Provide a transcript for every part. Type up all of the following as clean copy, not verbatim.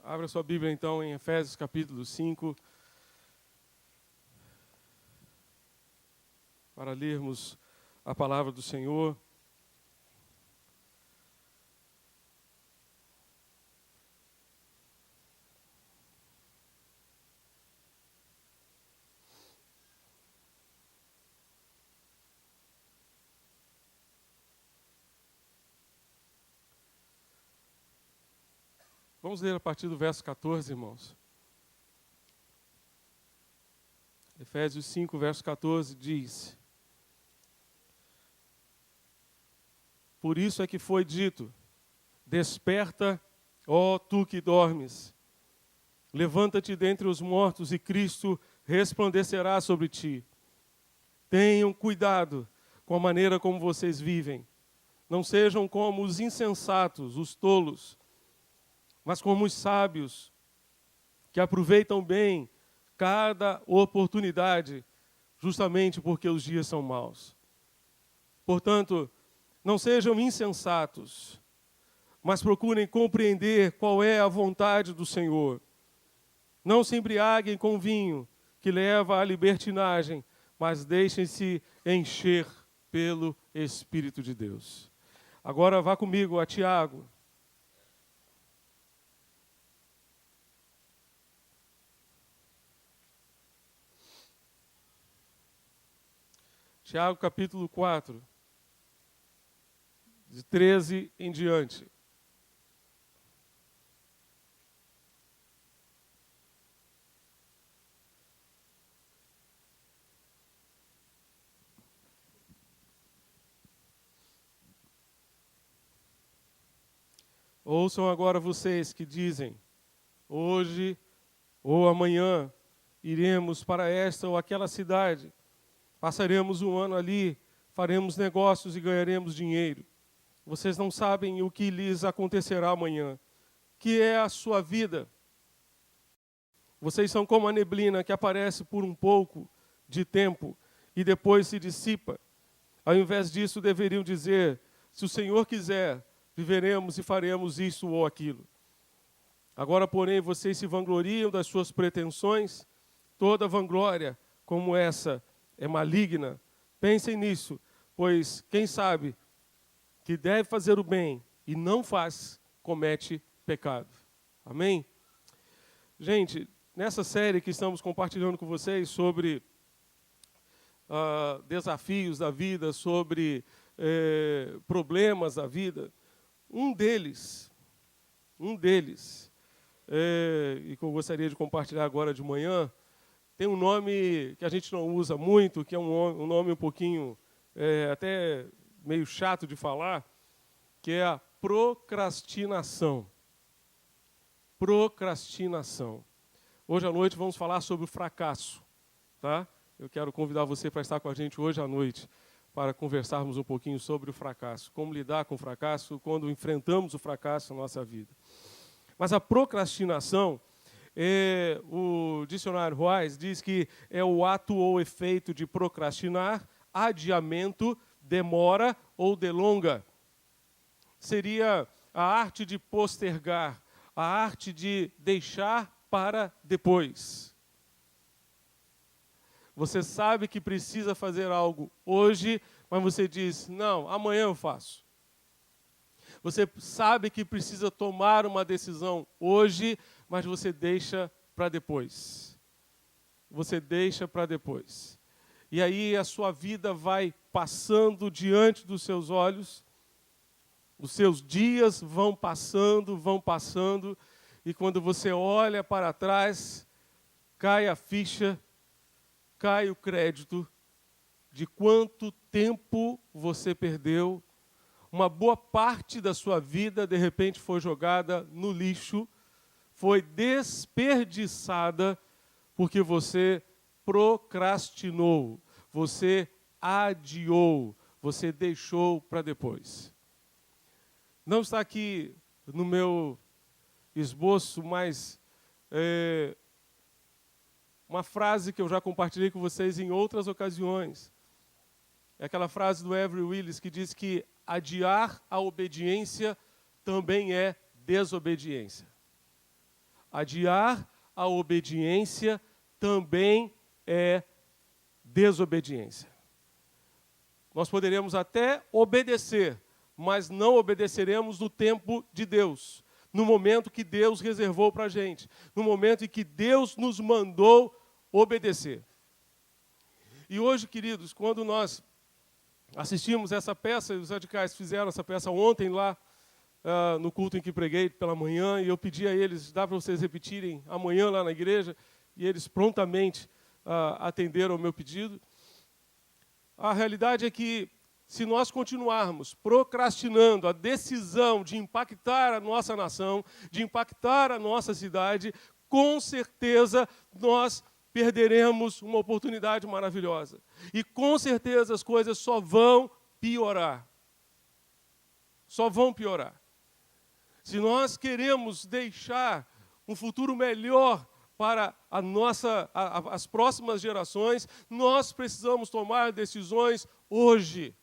Abra sua Bíblia, então, em Efésios, capítulo 5, para lermos a palavra do Senhor. Vamos ler a partir do verso 14, irmãos. Efésios 5, verso 14, diz: Por isso é que foi dito, desperta, ó tu que dormes, levanta-te dentre os mortos e Cristo resplandecerá sobre ti. Tenham cuidado com a maneira como vocês vivem. Não sejam como os insensatos, os tolos, mas como os sábios, que aproveitam bem cada oportunidade, justamente porque os dias são maus. Portanto, não sejam insensatos, mas procurem compreender qual é a vontade do Senhor. Não se embriaguem com vinho, que leva à libertinagem, mas deixem-se encher pelo Espírito de Deus. Agora vá comigo a Tiago. Tiago, capítulo 4, de 13 em diante. Ouçam agora vocês que dizem, hoje ou amanhã iremos para esta ou aquela cidade, passaremos um ano ali, faremos negócios e ganharemos dinheiro. Vocês não sabem o que lhes acontecerá amanhã, que é a sua vida. Vocês são como a neblina que aparece por um pouco de tempo e depois se dissipa. Ao invés disso, deveriam dizer, se o Senhor quiser, viveremos e faremos isso ou aquilo. Agora, porém, vocês se vangloriam das suas pretensões. Toda vanglória como essa é maligna. Pensem nisso, pois quem sabe que deve fazer o bem e não faz, comete pecado. Amém? Gente, nessa série que estamos compartilhando com vocês sobre desafios da vida, sobre problemas da vida, um deles, e que eu gostaria de compartilhar agora de manhã, tem um nome que a gente não usa muito, que é um nome um pouquinho, até meio chato de falar, que é a procrastinação. Procrastinação. Hoje à noite vamos falar sobre o fracasso, tá? Eu quero convidar você para estar com a gente hoje à noite, para conversarmos um pouquinho sobre o fracasso, como lidar com o fracasso quando enfrentamos o fracasso na nossa vida. Mas a procrastinação, o dicionário Wise diz que é o ato ou efeito de procrastinar, adiamento, demora ou delonga. Seria a arte de postergar, a arte de deixar para depois. Você sabe que precisa fazer algo hoje, mas você diz, não, amanhã eu faço. Você sabe que precisa tomar uma decisão hoje, mas você deixa para depois. Você deixa para depois. E aí a sua vida vai passando diante dos seus olhos, os seus dias vão passando, e quando você olha para trás, cai a ficha, cai o crédito de quanto tempo você perdeu. Uma boa parte da sua vida, de repente, foi jogada no lixo, foi desperdiçada, porque você procrastinou, você adiou, você deixou para depois. Não está aqui no meu esboço, mas uma frase que eu já compartilhei com vocês em outras ocasiões. É aquela frase do Avery Willis que diz que adiar a obediência também é desobediência. Adiar a obediência também é desobediência. Nós poderemos até obedecer, mas não obedeceremos no tempo de Deus, no momento que Deus reservou para a gente, no momento em que Deus nos mandou obedecer. E hoje, queridos, quando nós assistimos essa peça, os radicais fizeram essa peça ontem lá, no culto em que preguei pela manhã, e eu pedi a eles, dá para vocês repetirem amanhã lá na igreja, e eles prontamente atenderam ao meu pedido. A realidade é que, se nós continuarmos procrastinando a decisão de impactar a nossa nação, de impactar a nossa cidade, com certeza nós perderemos uma oportunidade maravilhosa. E com certeza as coisas só vão piorar. Só vão piorar. Se nós queremos deixar um futuro melhor para as próximas gerações, nós precisamos tomar decisões hoje.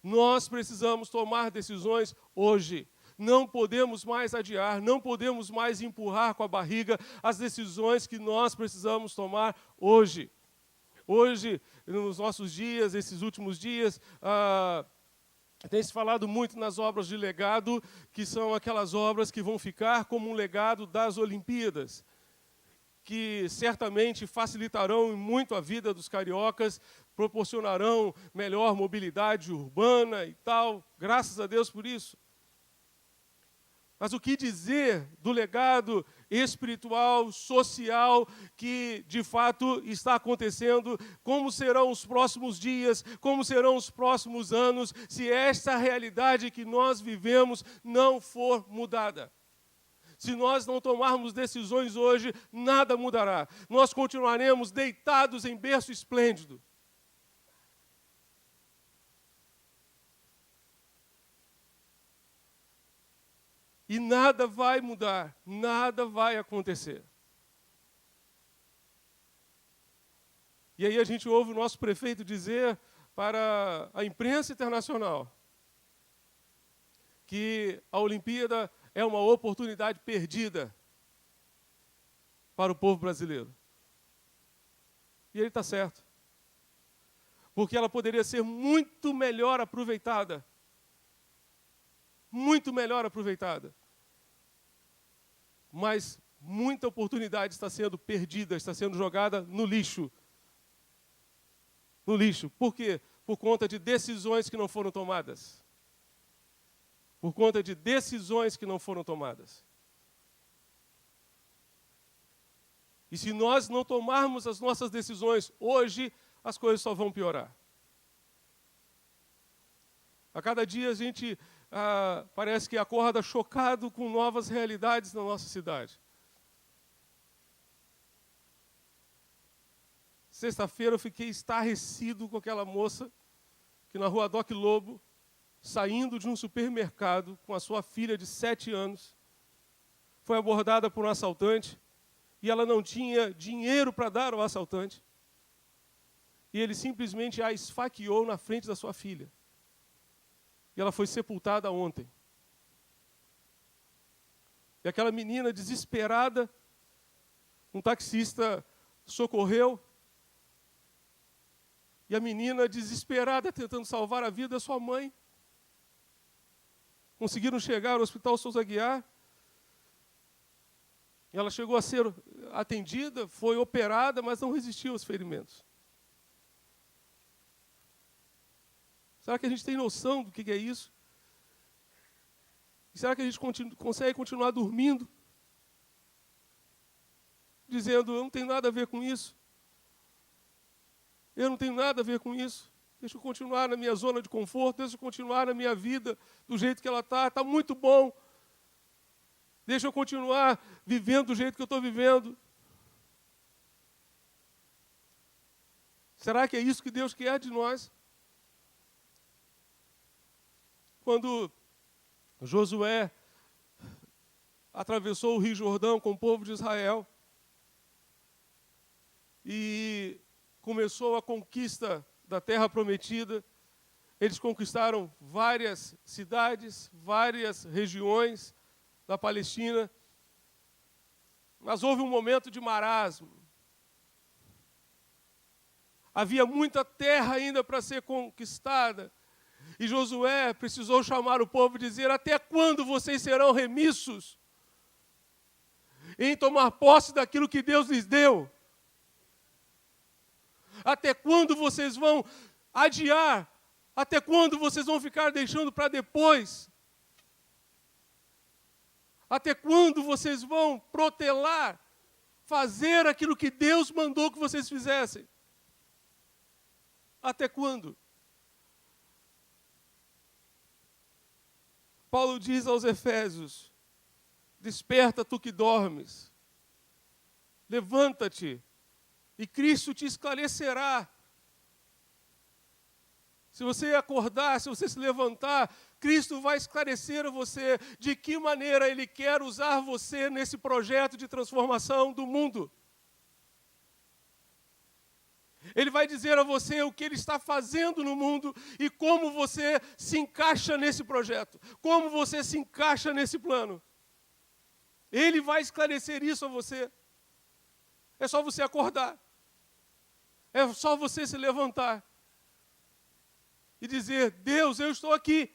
Nós precisamos tomar decisões hoje. Não podemos mais adiar, não podemos mais empurrar com a barriga as decisões que nós precisamos tomar hoje. Hoje, nos nossos dias, esses últimos dias, tem se falado muito nas obras de legado, que são aquelas obras que vão ficar como um legado das Olimpíadas, que certamente facilitarão muito a vida dos cariocas, proporcionarão melhor mobilidade urbana e tal, graças a Deus por isso. Mas o que dizer do legado espiritual, social, que de fato está acontecendo? Como serão os próximos dias? Como serão os próximos anos, se esta realidade que nós vivemos não for mudada? Se nós não tomarmos decisões hoje, nada mudará. Nós continuaremos deitados em berço esplêndido. E nada vai mudar, nada vai acontecer. E aí a gente ouve o nosso prefeito dizer para a imprensa internacional que a Olimpíada é uma oportunidade perdida para o povo brasileiro. E ele está certo. Porque ela poderia ser muito melhor aproveitada. Muito melhor aproveitada. Mas muita oportunidade está sendo perdida, está sendo jogada no lixo. No lixo. Por quê? Por conta de decisões que não foram tomadas. Por conta de decisões que não foram tomadas. E se nós não tomarmos as nossas decisões hoje, as coisas só vão piorar. A cada dia a gente parece que acorda chocado com novas realidades na nossa cidade. Sexta-feira eu fiquei estarrecido com aquela moça que na rua Doc Lobo, saindo de um supermercado com a sua filha de 7 anos, foi abordada por um assaltante e ela não tinha dinheiro para dar ao assaltante. E ele simplesmente a esfaqueou na frente da sua filha. E ela foi sepultada ontem. E aquela menina desesperada, um taxista socorreu, e a menina desesperada tentando salvar a vida da sua mãe. Conseguiram chegar ao Hospital Souza Aguiar. Ela chegou a ser atendida, foi operada, mas não resistiu aos ferimentos. Será que a gente tem noção do que é isso? E será que a gente consegue continuar dormindo? Dizendo, eu não tenho nada a ver com isso. Eu não tenho nada a ver com isso. Deixa eu continuar na minha zona de conforto, deixa eu continuar na minha vida do jeito que ela está muito bom. Deixa eu continuar vivendo do jeito que eu estou vivendo. Será que é isso que Deus quer de nós? Quando Josué atravessou o Rio Jordão com o povo de Israel e começou a conquista da terra prometida, eles conquistaram várias cidades, várias regiões da Palestina. Mas houve um momento de marasmo. Havia muita terra ainda para ser conquistada. E Josué precisou chamar o povo e dizer: até quando vocês serão remissos em tomar posse daquilo que Deus lhes deu? Até quando vocês vão adiar? Até quando vocês vão ficar deixando para depois? Até quando vocês vão protelar, fazer aquilo que Deus mandou que vocês fizessem? Até quando? Paulo diz aos Efésios: desperta tu que dormes, levanta-te, e Cristo te esclarecerá. Se você acordar, se você se levantar, Cristo vai esclarecer a você de que maneira Ele quer usar você nesse projeto de transformação do mundo. Ele vai dizer a você o que Ele está fazendo no mundo e como você se encaixa nesse projeto, como você se encaixa nesse plano. Ele vai esclarecer isso a você. É só você acordar. É só você se levantar e dizer: Deus, eu estou aqui.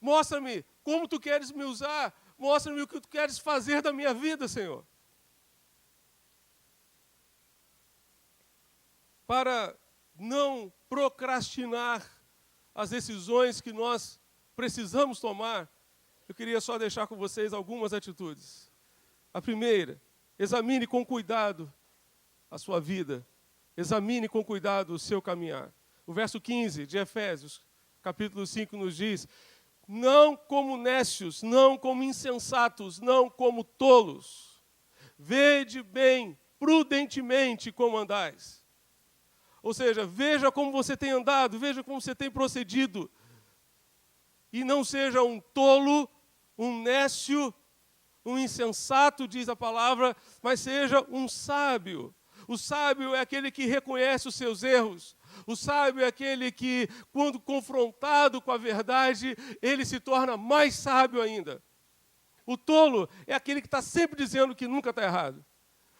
Mostra-me como tu queres me usar. Mostra-me o que tu queres fazer da minha vida, Senhor. Para não procrastinar as decisões que nós precisamos tomar, eu queria só deixar com vocês algumas atitudes. A primeira: examine com cuidado a sua vida. Examine com cuidado o seu caminhar. O verso 15 de Efésios, capítulo 5, nos diz: não como nécios, não como insensatos, não como tolos. Vede bem, prudentemente como andais. Ou seja, veja como você tem andado, veja como você tem procedido. E não seja um tolo, um nécio, um insensato, diz a palavra, mas seja um sábio. O sábio é aquele que reconhece os seus erros. O sábio é aquele que, quando confrontado com a verdade, ele se torna mais sábio ainda. O tolo é aquele que está sempre dizendo que nunca está errado.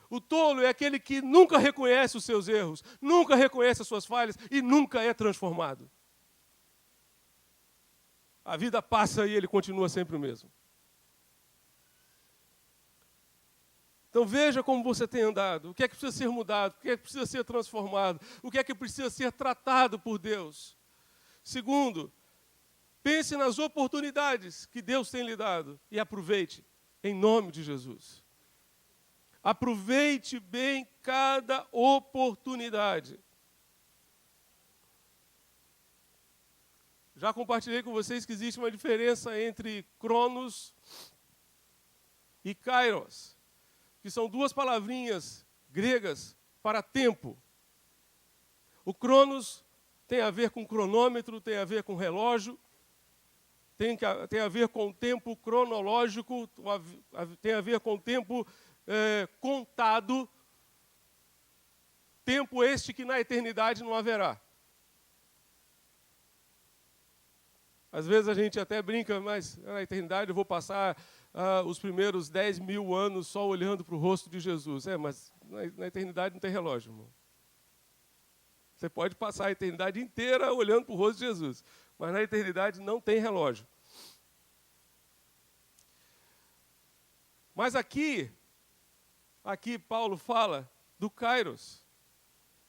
O tolo é aquele que nunca reconhece os seus erros, nunca reconhece as suas falhas e nunca é transformado. A vida passa e ele continua sempre o mesmo. Então veja como você tem andado, o que é que precisa ser mudado, o que é que precisa ser transformado, o que é que precisa ser tratado por Deus. Segundo, pense nas oportunidades que Deus tem lhe dado e aproveite, em nome de Jesus. Aproveite bem cada oportunidade. Já compartilhei com vocês que existe uma diferença entre Cronos e Kairos, que são duas palavrinhas gregas para tempo. O Cronos tem a ver com cronômetro, tem a ver com relógio, tem a ver com tempo cronológico, tem a ver com tempo contado, tempo este que na eternidade não haverá. Às vezes a gente até brinca, mas na eternidade eu vou passar os primeiros 10 mil anos só olhando para o rosto de Jesus. Mas na eternidade não tem relógio, irmão. Você pode passar a eternidade inteira olhando para o rosto de Jesus, mas na eternidade não tem relógio. Mas aqui Paulo fala do Kairos,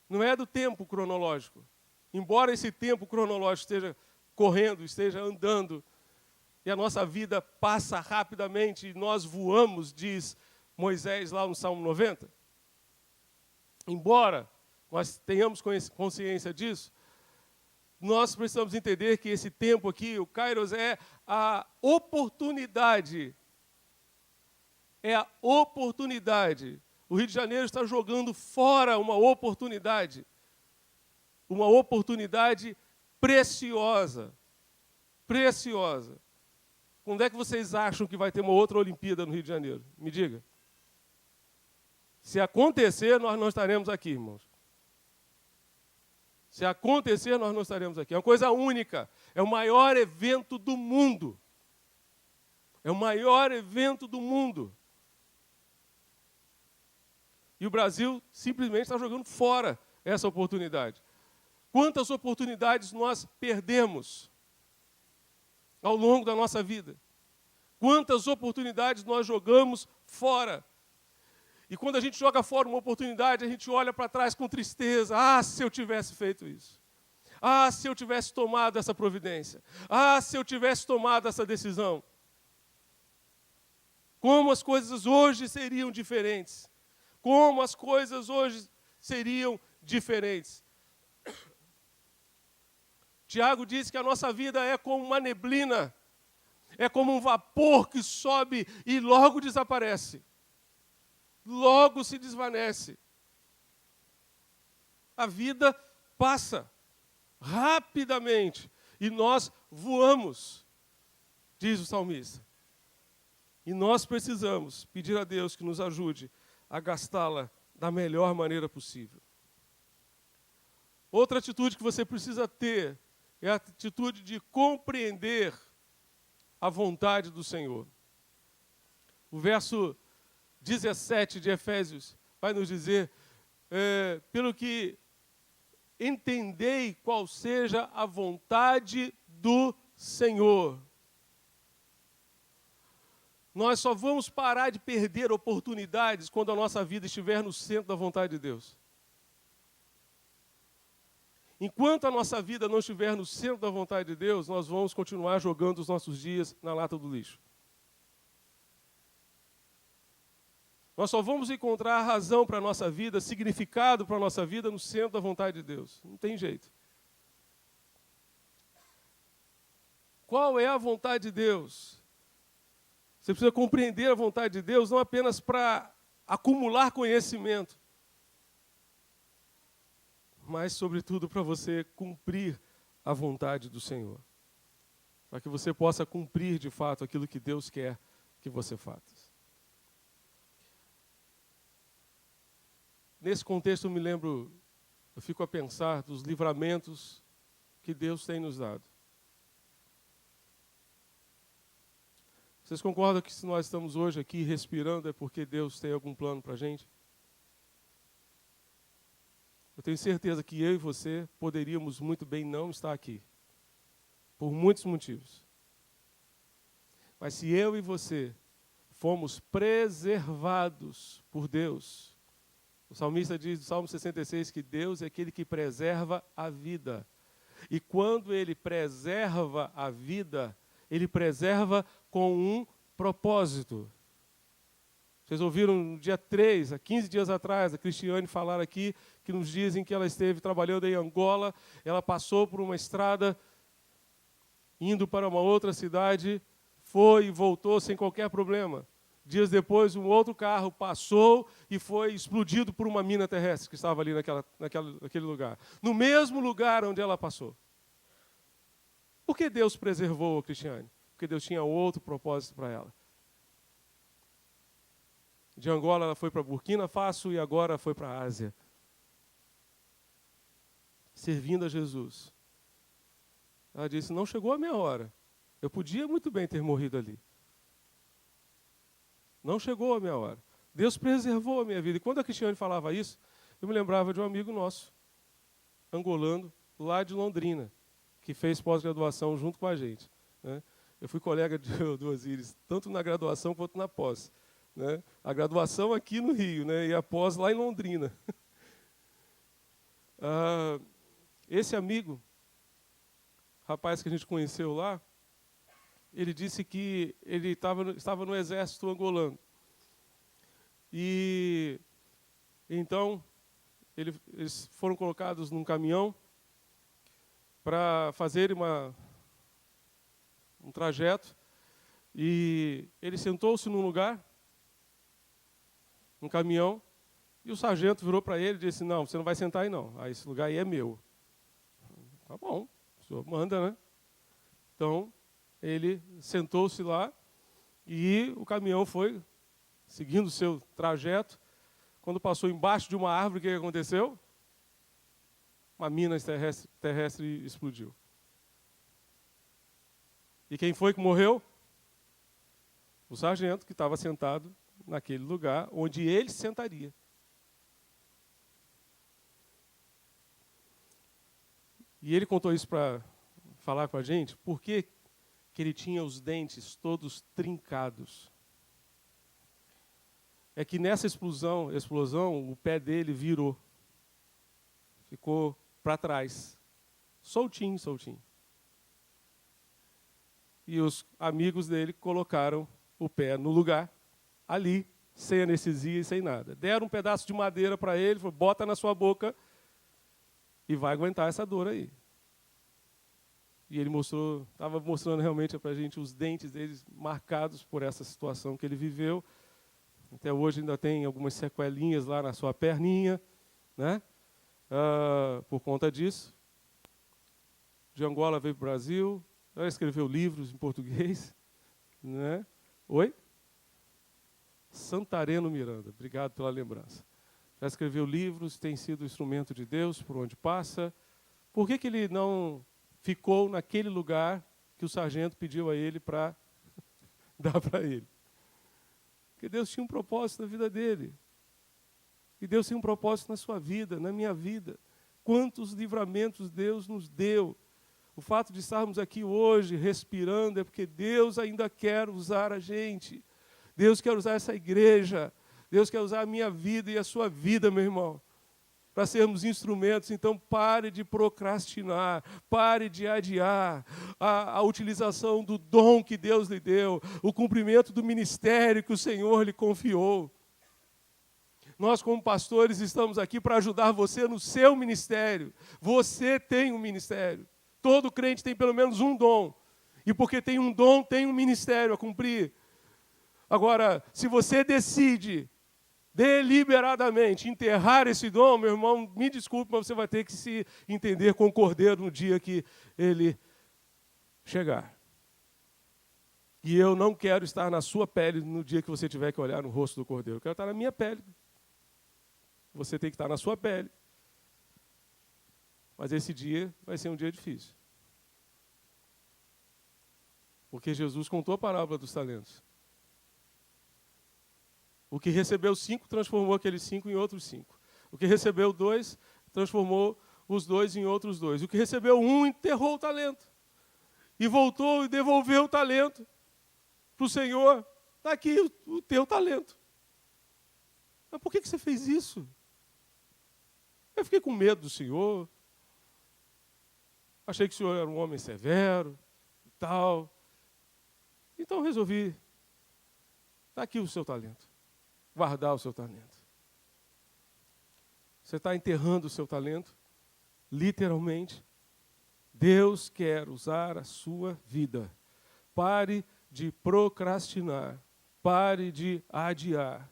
não é do tempo cronológico. Embora esse tempo cronológico esteja correndo, esteja andando, e a nossa vida passa rapidamente, e nós voamos, diz Moisés lá no Salmo 90. Embora nós tenhamos consciência disso, nós precisamos entender que esse tempo aqui, o Kairos, é a oportunidade. É a oportunidade. O Rio de Janeiro está jogando fora uma oportunidade preciosa. Preciosa. Quando é que vocês acham que vai ter uma outra Olimpíada no Rio de Janeiro? Me diga. Se acontecer, nós não estaremos aqui, irmãos. Se acontecer, nós não estaremos aqui. É uma coisa única. É o maior evento do mundo. É o maior evento do mundo. E o Brasil simplesmente está jogando fora essa oportunidade. Quantas oportunidades nós perdemos ao longo da nossa vida? Quantas oportunidades nós jogamos fora? E quando a gente joga fora uma oportunidade, a gente olha para trás com tristeza. Ah, se eu tivesse feito isso. Ah, se eu tivesse tomado essa providência. Ah, se eu tivesse tomado essa decisão. Como as coisas hoje seriam diferentes. Como as coisas hoje seriam diferentes. Tiago diz que a nossa vida é como uma neblina. É como um vapor que sobe e logo desaparece. Logo se desvanece. A vida passa rapidamente e nós voamos, diz o salmista. E nós precisamos pedir a Deus que nos ajude a gastá-la da melhor maneira possível. Outra atitude que você precisa ter é a atitude de compreender a vontade do Senhor. O verso 17 de Efésios vai nos dizer, pelo que entendei qual seja a vontade do Senhor. Nós só vamos parar de perder oportunidades quando a nossa vida estiver no centro da vontade de Deus. Enquanto a nossa vida não estiver no centro da vontade de Deus, nós vamos continuar jogando os nossos dias na lata do lixo. Nós só vamos encontrar razão para a nossa vida, significado para a nossa vida no centro da vontade de Deus. Não tem jeito. Qual é a vontade de Deus? Você precisa compreender a vontade de Deus não apenas para acumular conhecimento, mas, sobretudo, para você cumprir a vontade do Senhor. Para que você possa cumprir, de fato, aquilo que Deus quer que você faça. Nesse contexto, eu fico a pensar dos livramentos que Deus tem nos dado. Vocês concordam que se nós estamos hoje aqui respirando é porque Deus tem algum plano para a gente? Eu tenho certeza que eu e você poderíamos muito bem não estar aqui, por muitos motivos. Mas se eu e você fomos preservados por Deus, o salmista diz no Salmo 66 que Deus é aquele que preserva a vida. E quando Ele preserva a vida, Ele preserva com um propósito. Vocês ouviram no dia 3, há 15 dias atrás, a Cristiane falar aqui, que nos dizem que ela esteve trabalhando em Angola, ela passou por uma estrada, indo para uma outra cidade, foi e voltou sem qualquer problema. Dias depois, um outro carro passou e foi explodido por uma mina terrestre que estava ali naquele lugar. No mesmo lugar onde ela passou. Por que Deus preservou a Cristiane? Porque Deus tinha outro propósito para ela. De Angola ela foi para Burkina Faso e agora foi para a Ásia. Servindo a Jesus. Ela disse, não chegou a minha hora. Eu podia muito bem ter morrido ali. Não chegou a minha hora. Deus preservou a minha vida. E quando a Cristiane falava isso, eu me lembrava de um amigo nosso, angolano, lá de Londrina, que fez pós-graduação junto com a gente. Né? Eu fui colega do Osíris, tanto na graduação quanto na pós. Né? A graduação aqui no Rio, né? E a pós lá em Londrina. Esse amigo, rapaz que a gente conheceu lá, ele disse que ele estava no exército angolano. E então eles foram colocados num caminhão para fazer um trajeto. E ele sentou-se num lugar, num caminhão, e o sargento virou para ele e disse, não, você não vai sentar aí não, esse lugar aí é meu. Tá bom, o senhor manda, né? Então, ele sentou-se lá e o caminhão foi seguindo o seu trajeto. Quando passou embaixo de uma árvore, o que aconteceu? Uma mina terrestre explodiu. E quem foi que morreu? O sargento que estava sentado naquele lugar onde ele sentaria. E ele contou isso para falar com a gente, por que ele tinha os dentes todos trincados. É que nessa explosão, o pé dele virou. Ficou para trás. Soltinho. E os amigos dele colocaram o pé no lugar, ali, sem anestesia e sem nada. Deram um pedaço de madeira para ele, falou, bota na sua boca e vai aguentar essa dor aí. E ele estava mostrando realmente para a gente os dentes deles marcados por essa situação que ele viveu. Até hoje ainda tem algumas sequelinhas lá na sua perninha, né? Por conta disso. De Angola veio para o Brasil, já escreveu livros em português. Né? Oi? Santareno Miranda, obrigado pela lembrança. Já escreveu livros, tem sido instrumento de Deus por onde passa. Por que ele não ficou naquele lugar que o sargento pediu a ele para dar para ele? Porque Deus tinha um propósito na vida dele. E Deus tem um propósito na sua vida, na minha vida. Quantos livramentos Deus nos deu. O fato de estarmos aqui hoje respirando é porque Deus ainda quer usar a gente. Deus quer usar essa igreja. Deus quer usar a minha vida e a sua vida, meu irmão, para sermos instrumentos. Então, pare de procrastinar, pare de adiar a utilização do dom que Deus lhe deu, o cumprimento do ministério que o Senhor lhe confiou. Nós, como pastores, estamos aqui para ajudar você no seu ministério. Você tem um ministério. Todo crente tem pelo menos um dom. E porque tem um dom, tem um ministério a cumprir. Agora, se você decide deliberadamente enterrar esse dom, meu irmão, me desculpe, mas você vai ter que se entender com o Cordeiro no dia que ele chegar. E eu não quero estar na sua pele no dia que você tiver que olhar no rosto do Cordeiro. Eu quero estar na minha pele. Você tem que estar na sua pele. Mas esse dia vai ser um dia difícil. Porque Jesus contou a parábola dos talentos. O que recebeu 5 transformou aqueles 5 em outros 5. O que recebeu 2 transformou os 2 em outros 2. O que recebeu 1 enterrou o talento. E voltou e devolveu o talento para o Senhor. Está aqui o teu talento. Mas por que você fez isso? Eu fiquei com medo do Senhor. Achei que o Senhor era um homem severo e tal. Então resolvi. Está aqui o seu talento. Guardar o seu talento. Você está enterrando o seu talento, literalmente. Deus quer usar a sua vida. Pare de procrastinar, pare de adiar,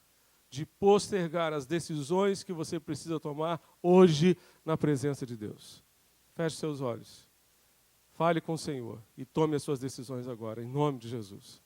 de postergar as decisões que você precisa tomar hoje na presença de Deus. Feche seus olhos, fale com o Senhor e tome as suas decisões agora, em nome de Jesus.